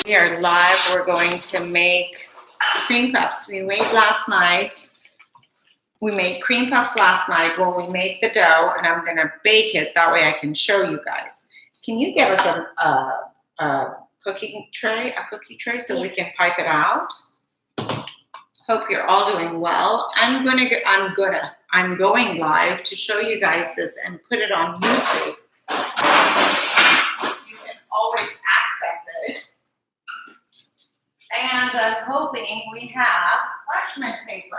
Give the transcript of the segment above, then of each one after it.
We are live. We're going to make cream puffs. We made last night. We made cream puffs last night when we made the dough, and I'm going to bake it. That way I can show you guys. Can you give us a cookie tray, so we can pipe it out? Hope you're all doing well. I'm going live to show you guys this and put it on YouTube. You can always access it. And I'm hoping we have parchment paper.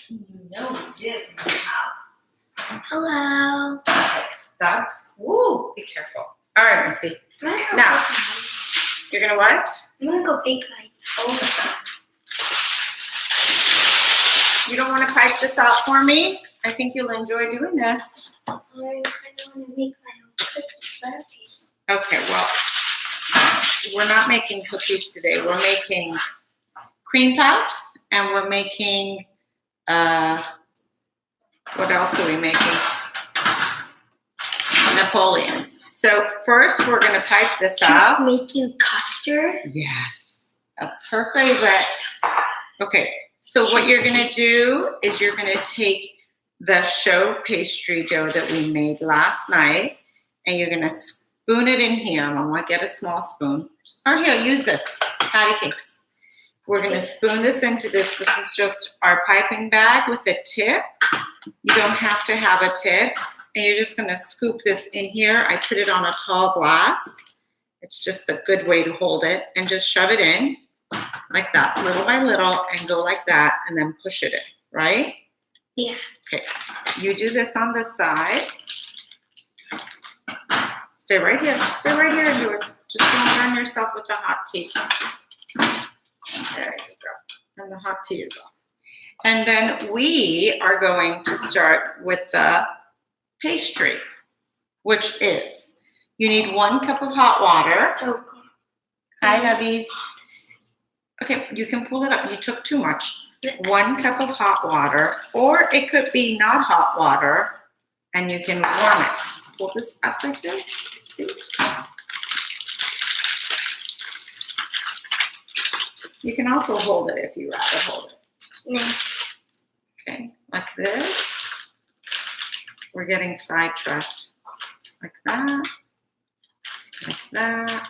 You know we did in the house. Hello. That's, woo, be careful. All right, Missy. Now, you're going to what? I'm going to go bake like. Oh. You don't want to pipe this out for me? I think you'll enjoy doing this. I don't want to make my own cookies. Okay, well, we're not making cookies today. We're making cream puffs, and we're making, what else are we making? Napoleons. So first, we're going to pipe this out. Making custard? Yes, that's her favorite. Okay, so what you're going to do is you're going to take the show pastry dough that we made last night, and you're going to spoon it in here. I'm going to get a small spoon. Or here, use this, patty cakes. We're going to spoon this into this. This is just our piping bag with a tip. You don't have to have a tip. And you're just going to scoop this in here. I put it on a tall glass. It's just a good way to hold it. And just shove it in like that, little by little, and go like that, and then push it in, right? Yeah. Okay. You do this on this side. Stay right here. Stay right here and do it. Just don't burn yourself with the hot tea. There you go. And the hot tea is off. And then we are going to start with the pastry, which is, you need 1 cup of hot water. Oh, God. Hi, lovies. Okay, you can pull it up. You took too much. 1 cup of hot water, or it could be not hot water, and you can warm it. Pull this up like this. See? You can also hold it if you rather hold it. No. Okay, like this. We're getting sidetracked. Like that. Like that.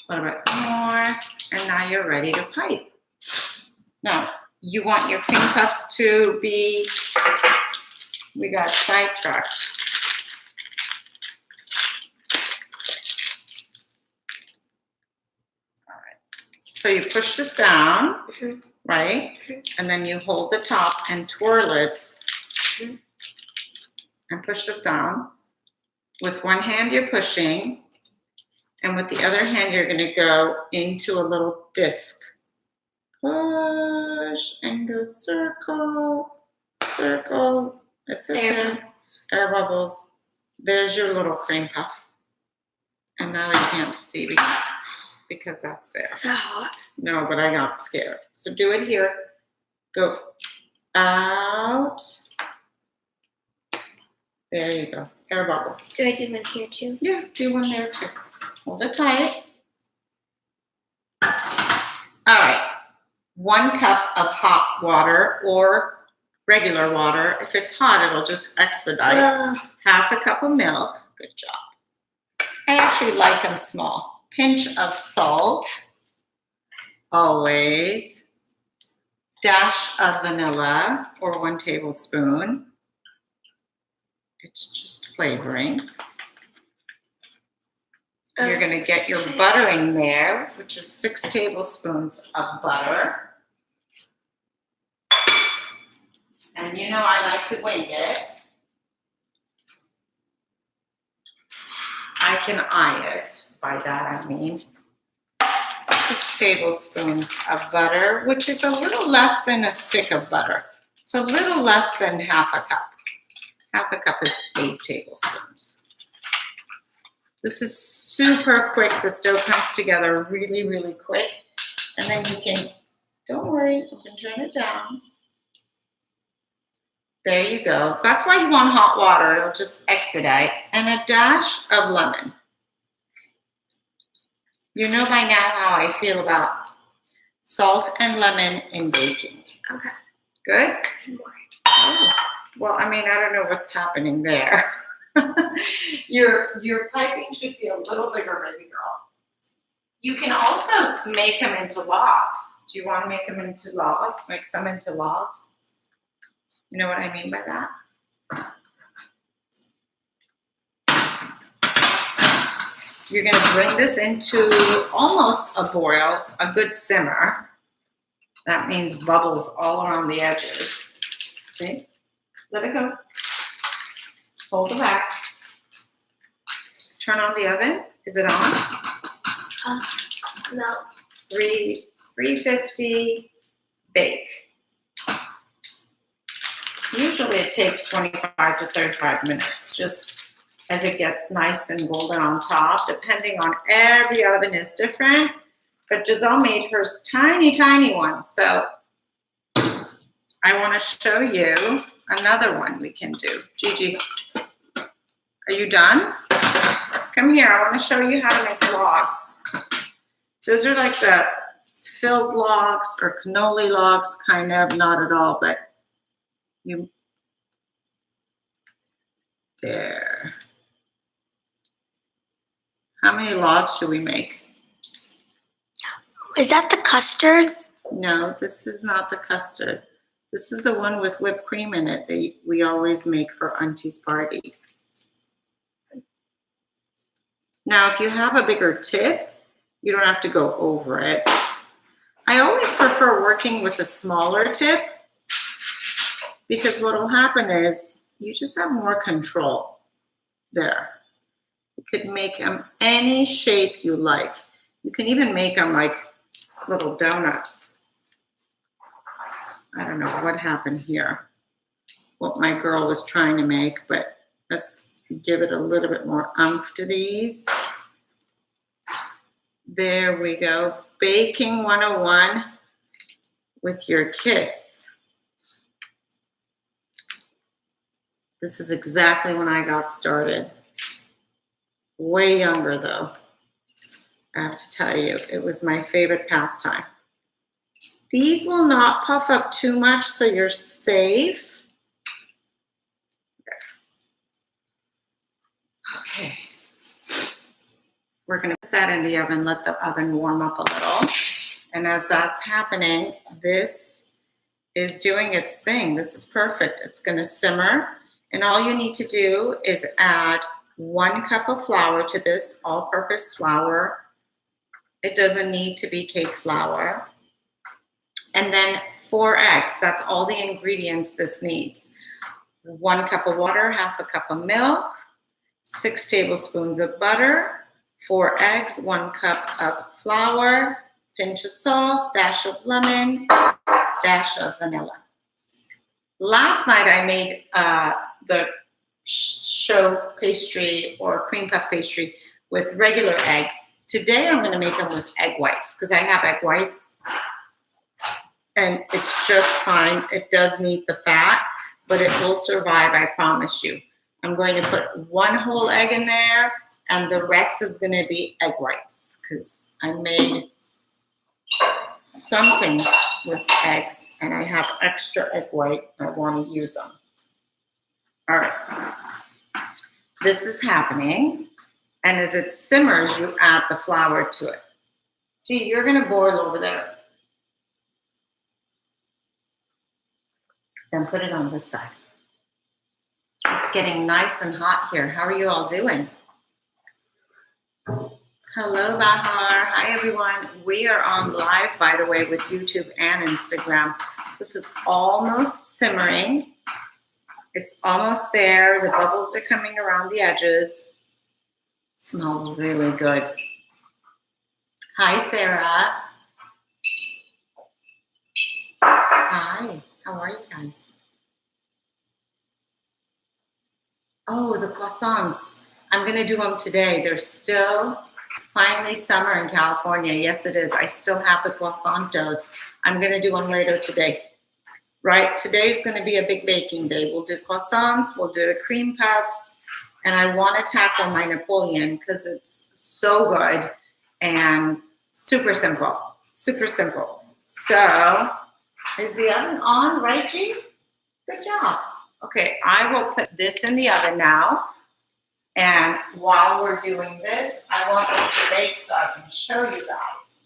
A little bit more. And now you're ready to pipe. Now, you want your cream puffs to be, we got sidetracked. All right. So you push this down, right? And then you hold the top and twirl it. And push this down. With one hand you're pushing, and with the other hand you're going to go into a little disc. Push and go circle, circle. It's there. Air bubbles. There's your little cream puff. And now they can't see because that's there. Is that hot? No, but I got scared. So do it here. Go out. There you go. Air bubbles. Do I do one here too? Yeah, do one there too. Hold it tight. All right. 1 cup of hot water or regular water. If it's hot, it'll just expedite. Half a cup of milk. Good job. I actually like them small. Pinch of salt. Always. Dash of vanilla or 1 tablespoon. It's just flavoring. You're going to get your butter in there, which is 6 tablespoons of butter. And you know I like to wing it. I can eye it. By that I mean 6 tablespoons of butter, which is a little less than a stick of butter. It's a little less than half a cup. Half a cup is 8 tablespoons. This is super quick. This dough comes together really, really quick. And then you can, don't worry, you can turn it down. There you go. That's why you want hot water. It'll just expedite. And a dash of lemon. You know by now how I feel about salt and lemon in baking. Okay. Good? More. Oh. Well, I mean, I don't know what's happening there. Your piping should be a little bigger, baby girl. You can also make them into logs. Do you want to make them into logs? Make some into logs? You know what I mean by that? You're going to bring this into almost a boil, a good simmer. That means bubbles all around the edges. See? Let it go. Hold it back. Turn on the oven. Is it on? No. 350, bake. Usually it takes 25 to 35 minutes, just as it gets nice and golden on top, depending on every oven is different. But Giselle made hers tiny, tiny one. So I want to show you another one we can do. Gigi, are you done? Come here, I want to show you how to make logs. Those are like the filled logs or cannoli logs, kind of, not at all, but you, there. How many logs should we make? Is that the custard? No, this is not the custard. This is the one with whipped cream in it that we always make for auntie's parties. Now, if you have a bigger tip, you don't have to go over it. I always prefer working with a smaller tip because what will happen is you just have more control there. You could make them any shape you like. You can even make them like little donuts. I don't know what happened here, what my girl was trying to make, but let's give it a little bit more oomph to these. There we go. Baking 101 with your kids. This is exactly when I got started. Way younger though. I have to tell you, it was my favorite pastime. These will not puff up too much, so you're safe. Okay. We're going to put that in the oven, let the oven warm up a little. And as that's happening, this is doing its thing. This is perfect. It's going to simmer. And all you need to do is add 1 cup of flour to this, all-purpose flour. It doesn't need to be cake flour. And then 4 eggs. That's all the ingredients this needs. 1 cup of water, half a cup of milk, 6 tablespoons of butter, 4 eggs, 1 cup of flour, pinch of salt, dash of lemon, dash of vanilla. Last night I made the show pastry or cream puff pastry with regular eggs. Today I'm going to make them with egg whites because I have egg whites and it's just fine. It does need the fat, but it will survive, I promise you. I'm going to put 1 whole egg in there and the rest is going to be egg whites because I made something with eggs and I have extra egg white. I want to use them. All right. This is happening. And as it simmers, you add the flour to it. Gee, you're going to boil over there. Then put it on this side. It's getting nice and hot here. How are you all doing? Hello, Bahar. Hi, everyone. We are on live, by the way, with YouTube and Instagram. This is almost simmering. It's almost there. The bubbles are coming around the edges. It smells really good. Hi, Sarah. Hi. How are you guys? Oh, the croissants. I'm going to do them today. They're still finally summer in California. Yes, it is. I still have the croissant doughs. I'm going to do them later today. Right? Today's going to be a big baking day. We'll do croissants. We'll do the cream puffs. And I want to tackle my Napoleon because it's so good. and super simple, super simple. So is the oven on, right, G? Good job. Okay, I will put this in the oven now. And while we're doing this, I want this to bake so I can show you guys.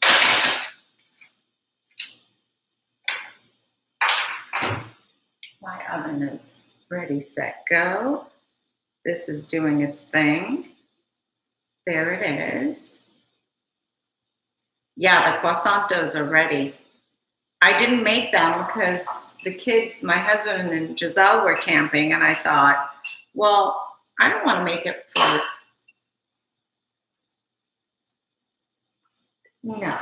My oven is ready, set, go. This is doing its thing. There it is. Yeah, the croissant doughs are ready. I didn't make them because the kids, my husband and Giselle were camping, and I thought, well, I don't want to make it for, no.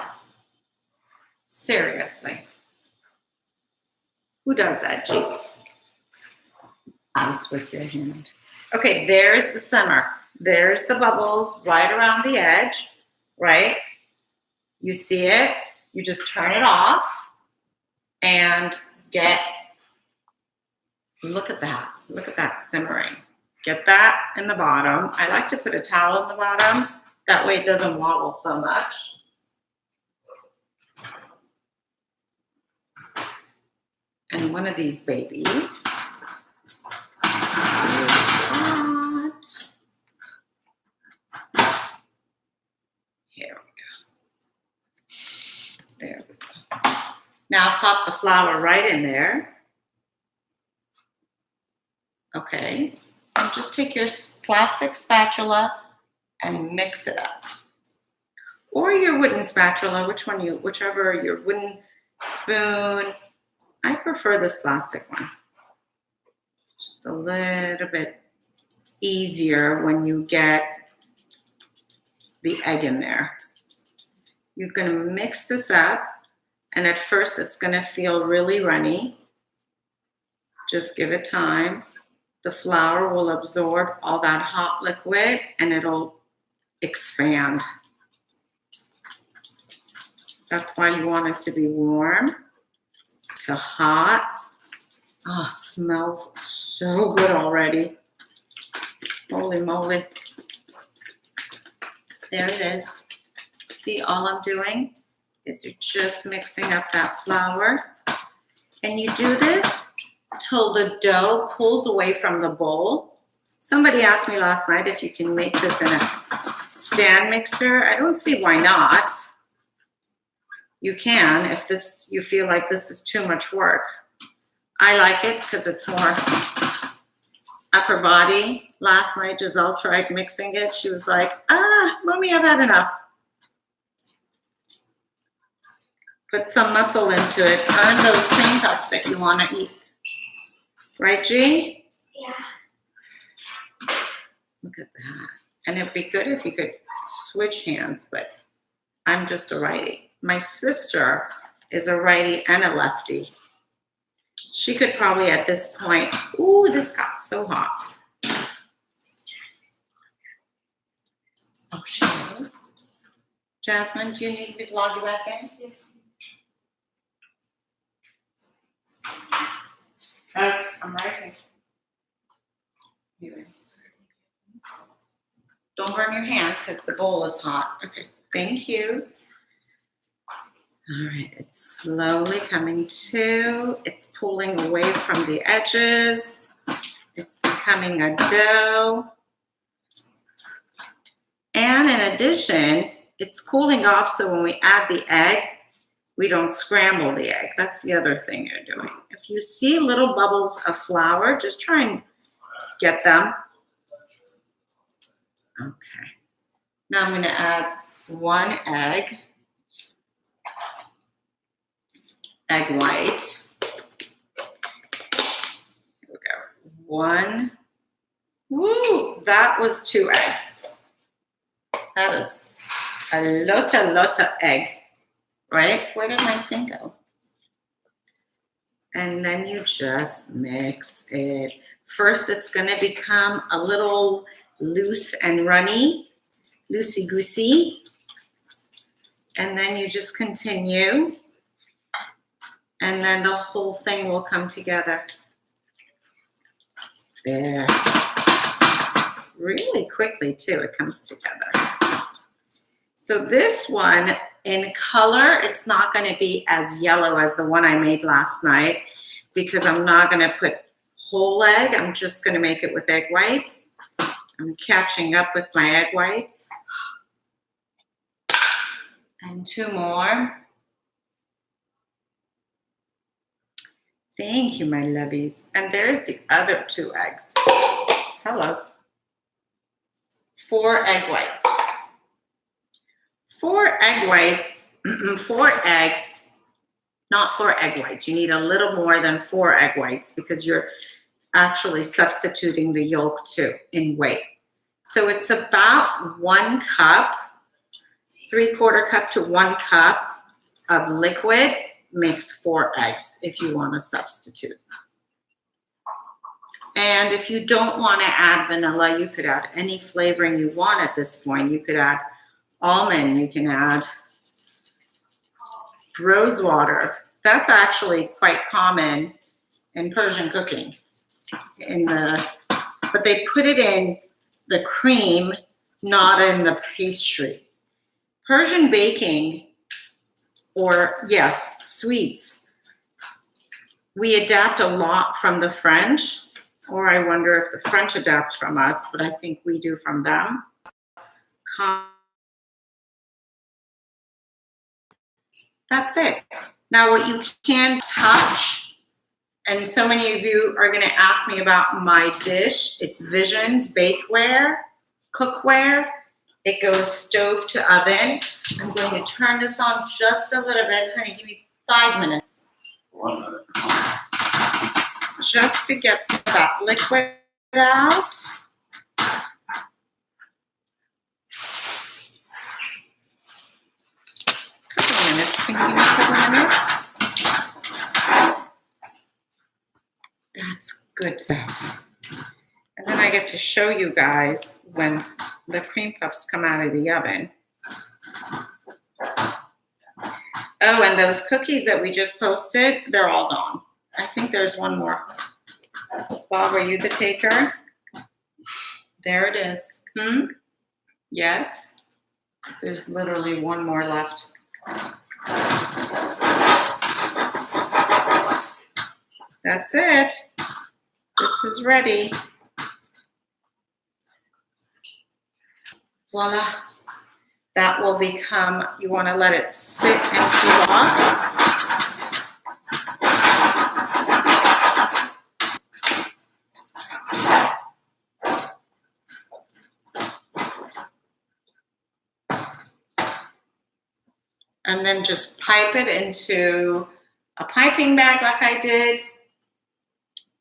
Seriously. Who does that, G? Ice with your hand. Okay, there's the center. There's the bubbles right around the edge, right? You see it, you just turn it off and look at that simmering. Get that in the bottom. I like to put a towel in the bottom. That way it doesn't wobble so much. And one of these babies is hot. Here we go. There we go. Now pop the flour right in there. Okay. And just take your plastic spatula and mix it up. Or your wooden spatula, whichever, your wooden spoon. I prefer this plastic one. Just a little bit easier when you get the egg in there. You're going to mix this up, and at first it's going to feel really runny. Just give it time. The flour will absorb all that hot liquid and it'll expand. That's why you want it to be warm to hot. Oh, smells so good already. Holy moly. There it is. See, all I'm doing is you're just mixing up that flour. And you do this till the dough pulls away from the bowl. Somebody asked me last night if you can make this in a stand mixer. I don't see why not. You can if you feel like this is too much work. I like it because it's more upper body. Last night, Giselle tried mixing it. She was like, Mommy, I've had enough. Put some muscle into it. Earn those cream puffs that you want to eat. Right, G? Yeah. Look at that. And it'd be good if you could switch hands, but I'm just a righty. My sister is a righty and a lefty. She could probably at this point, ooh, this got so hot. Oh, she is. Jasmine, do you need me to log you back in? Yes. Okay, I'm right here. Don't burn your hand because the bowl is hot. Okay, thank you. All right, it's slowly coming to. It's pulling away from the edges. It's becoming a dough. And in addition, it's cooling off so when we add the egg, we don't scramble the egg. That's the other thing you're doing. If you see little bubbles of flour, just try and get them. Okay. Now I'm going to add one egg white. Here we go. One. Woo! That was 2 eggs. That is a lot of egg. Right? Where did my thing go? And then you just mix it. First, it's going to become a little loose and runny, loosey-goosey. And then you just continue. And then the whole thing will come together. There. Really quickly, too, it comes together. So this one in color, it's not going to be as yellow as the one I made last night because I'm not going to put whole egg. I'm just going to make it with egg whites. I'm catching up with my egg whites. And 2 more. Thank you, my lovies. And there's the other 2 eggs. Hello. 4 egg whites. 4 egg whites, 4 eggs, not 4 egg whites. You need a little more than 4 egg whites because you're actually substituting the yolk too in weight. So it's about 1 cup, 3/4 cup to 1 cup of liquid makes 4 eggs if you want to substitute. And if you don't want to add vanilla, you could add any flavoring you want at this point. You could add almond, you can add rose water. That's actually quite common in Persian cooking. But they put it in the cream, not in the pastry. Persian baking, or yes, sweets, we adapt a lot from the French, or I wonder if the French adapt from us, but I think we do from them. That's it. Now what you can touch, and so many of you are going to ask me about my dish. It's Visions Bakeware, Cookware. It goes stove to oven. I'm going to turn this on just a little bit. Honey, give me 5 minutes. 1 minute. Just to get some of that liquid out. Can you give me a couple minutes? That's good stuff. And then I get to show you guys when the cream puffs come out of the oven. Oh, and those cookies that we just posted, they're all gone. I think there's one more. Bob, are you the taker? There it is. Yes. There's literally one more left. That's it. This is ready. Voila. That will become, you want to let it sit and cool off. And then just pipe it into a piping bag like I did,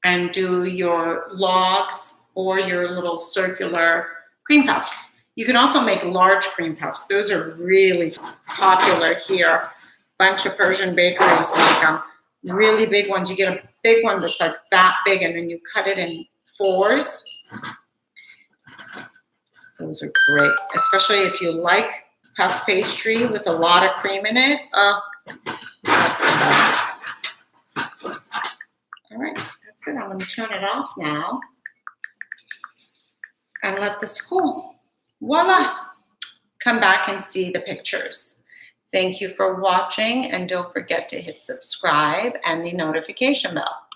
and do your logs or your little circular cream puffs. You can also make large cream puffs. Those are really popular here. A bunch of Persian bakeries make them. Really big ones. You get a big one that's like that big, and then you cut it in 4s. Those are great, especially if you like puff pastry with a lot of cream in it. Oh, that's the best. All right, that's it. I'm going to turn it off now and let this cool. Voila! Come back and see the pictures. Thank you for watching, and don't forget to hit subscribe and the notification bell.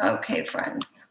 Okay, friends.